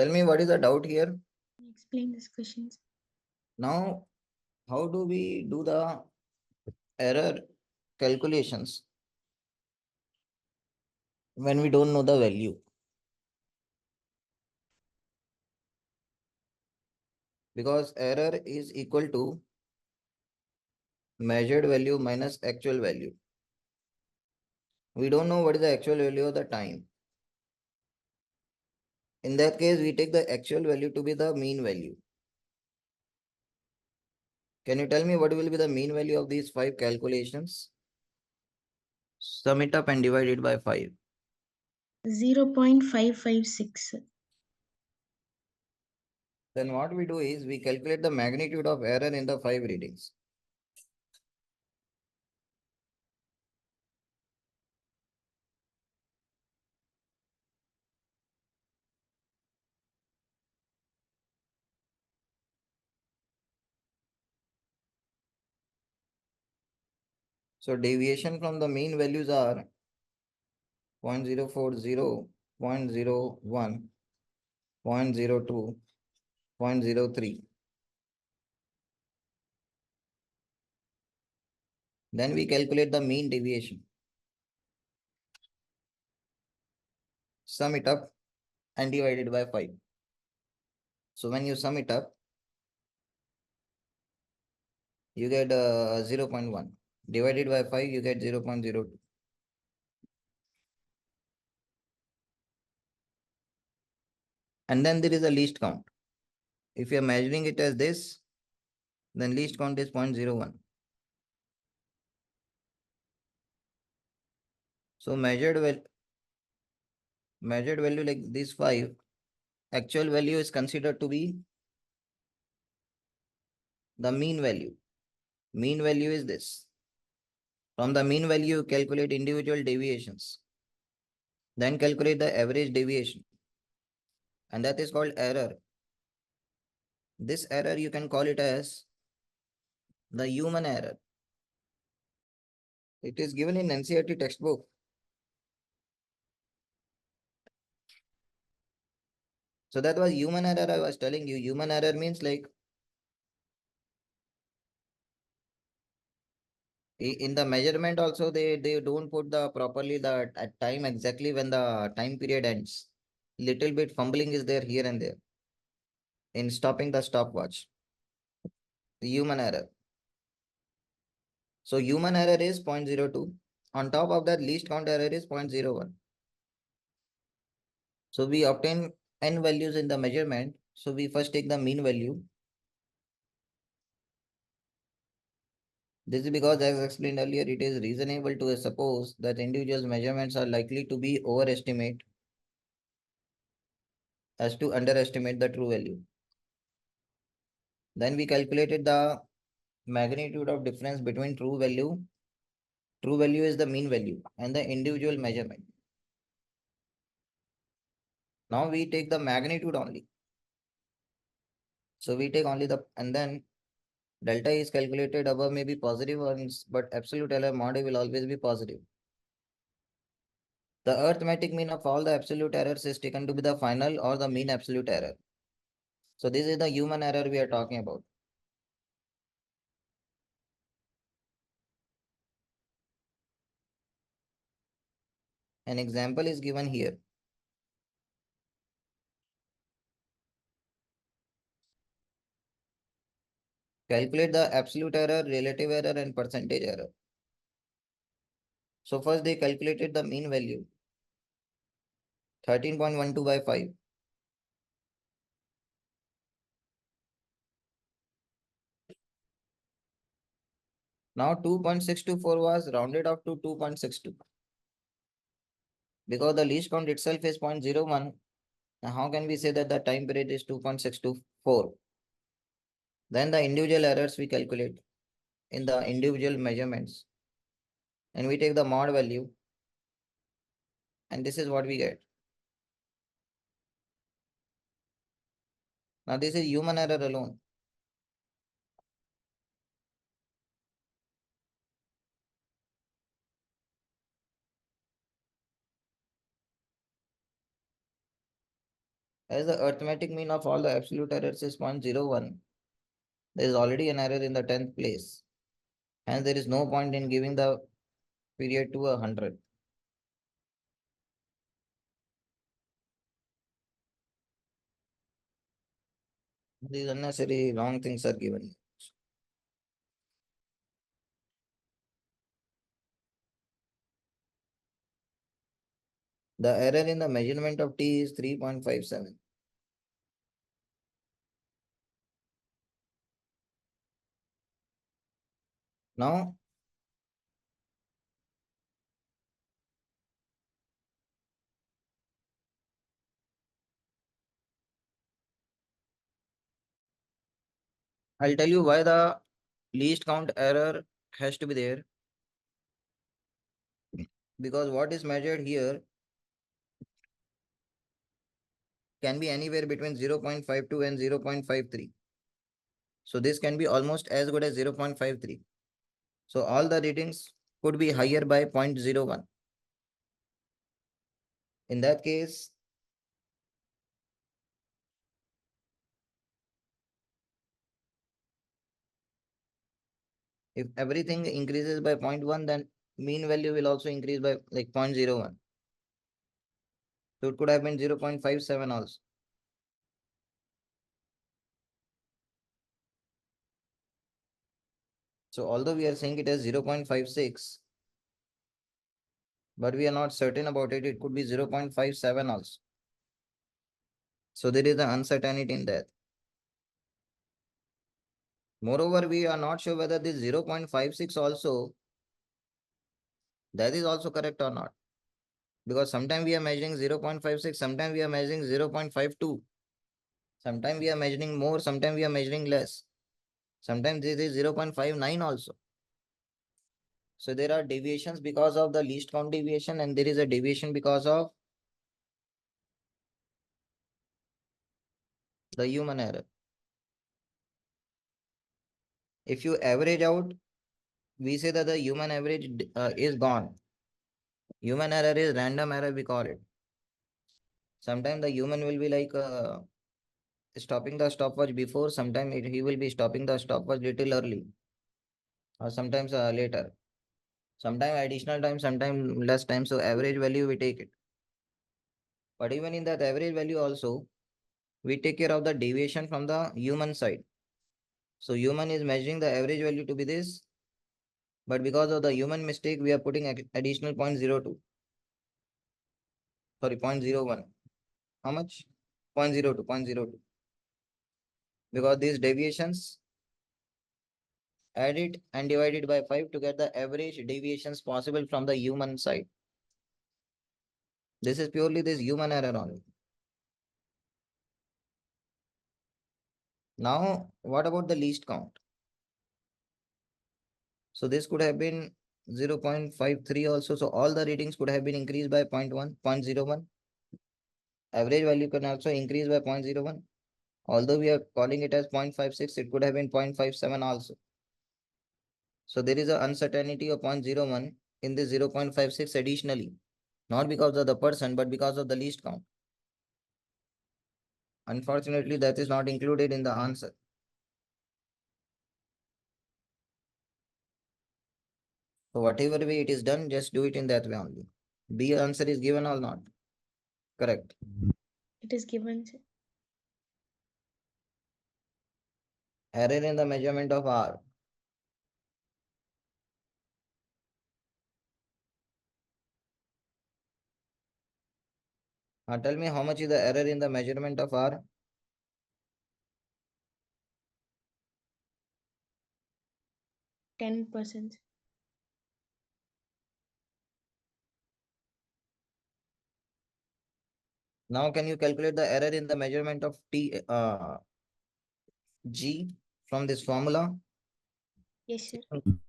Tell me what is the doubt here. Explain these questions. Now, how do we do the error calculations when we don't know the value? Because error is equal to measured value minus actual value. We don't know what is the actual value of the time. In that case, we take the actual value to be the mean value. Can you tell me what will be the mean value of these 5 calculations? Sum it up and divide it by 5. 0.556. Then what we do is we calculate the magnitude of error in the 5 readings. So deviation from the mean values are 0.040, 0.01, 0.02, 0.03. Then we calculate the mean deviation. Sum it up and divide it by 5. So when you sum it up, you get 0.1. Divided by 5, you get 0.02. And then there is a least count. If you are measuring it as this, then least count is 0.01. So measured value like these 5, actual value is considered to be the mean value. Mean value is this. From the mean value, you calculate individual deviations. Then calculate the average deviation. And that is called error. This error you can call it as the human error. It is given in NCERT textbook. So that was human error I was telling you. Human error means like in the measurement also they don't put the properly the at time exactly when the time period ends. Little bit fumbling is there here and there in stopping the stopwatch. The human error. So human error is 0.02. On top of that, least count error is 0.01. So we obtain n values in the measurement. So we first take the mean value. This is because, as explained earlier, it is reasonable to suppose that individuals' measurements are likely to be overestimate as to underestimate the true value. Then we calculated the magnitude of difference between true value. True value is the mean value and the individual measurement. Now we take the magnitude only. So we take only the, and then delta is calculated above may be positive ones, but absolute error mod will always be positive. The arithmetic mean of all the absolute errors is taken to be the final or the mean absolute error. So this is the human error we are talking about. An example is given here. Calculate the absolute error, relative error, and percentage error. So first they calculated the mean value, 13.12 by 5. Now 2.624 was rounded off to 2.62. Because the least count itself is 0.01, now how can we say that the time period is 2.624? Then the individual errors we calculate in the individual measurements. And we take the mod value. And this is what we get. Now this is human error alone. As the arithmetic mean of all the absolute errors is 0.01, there is already an error in the 10th place. Hence, there is no point in giving the period to 100. These unnecessary wrong things are given. The error in the measurement of t is 3.57. Now, I'll tell you why the least count error has to be there. Because what is measured here can be anywhere between 0.52 and 0.53. So this can be almost as good as 0.53. So all the readings could be higher by 0.01. In that case, if everything increases by 0.1, then mean value will also increase by like 0.01. So it could have been 0.57 also. So although we are saying it as 0.56, but we are not certain about it, it could be 0.57 also. So there is an uncertainty in that. Moreover, we are not sure whether this 0.56 also, that is also correct or not. Because sometimes we are measuring 0.56, sometimes we are measuring 0.52. Sometimes we are measuring more, sometimes we are measuring less. Sometimes this is 0.59 also. So there are deviations because of the least count deviation, and there is a deviation because of the human error. If you average out, we say that the human average is gone. Human error is random error, we call it. Sometimes the human will be like stopping the stopwatch before, sometimes he will be stopping the stopwatch little early, or sometimes later. Sometimes additional time, sometimes less time. So average value we take it. But even in that average value also, we take care of the deviation from the human side. So human is measuring the average value to be this, but because of the human mistake, we are putting additional 0.02. Sorry, 0.01. How much? 0.02, 0.02. Because these deviations, add it and divide it by 5 to get the average deviations possible from the human side. This is purely this human error only. Now, what about the least count? So this could have been 0.53 also. So all the readings could have been increased by 0.1, 0.01. Average value can also increase by 0.01. Although we are calling it as 0.56, it could have been 0.57 also. So there is an uncertainty of 0.01 in this 0.56 additionally, not because of the person, but because of the least count. Unfortunately, that is not included in the answer. So whatever way it is done, just do it in that way only. B answer is given or not? Correct. It is given, sir. Error in the measurement of R. Tell me how much is the error in the measurement of R? 10%. Now can you calculate the error in the measurement of G from this formula? Yes, sir.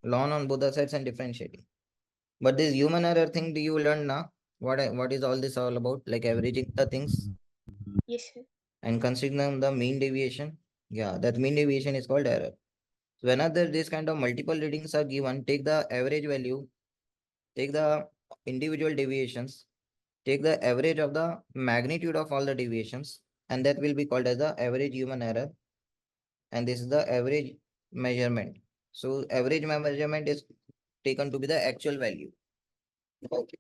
Ln on both the sides and differentiating. But this human error thing, do you learn now? What is all this all about? Like averaging the things Yes, sir. and considering the mean deviation. Yeah, that mean deviation is called error. So whenever this kind of multiple readings are given, take the average value, take the individual deviations, take the average of the magnitude of all the deviations, and that will be called as the average human error, and this is the average measurement. So average measurement is taken to be the actual value. Okay.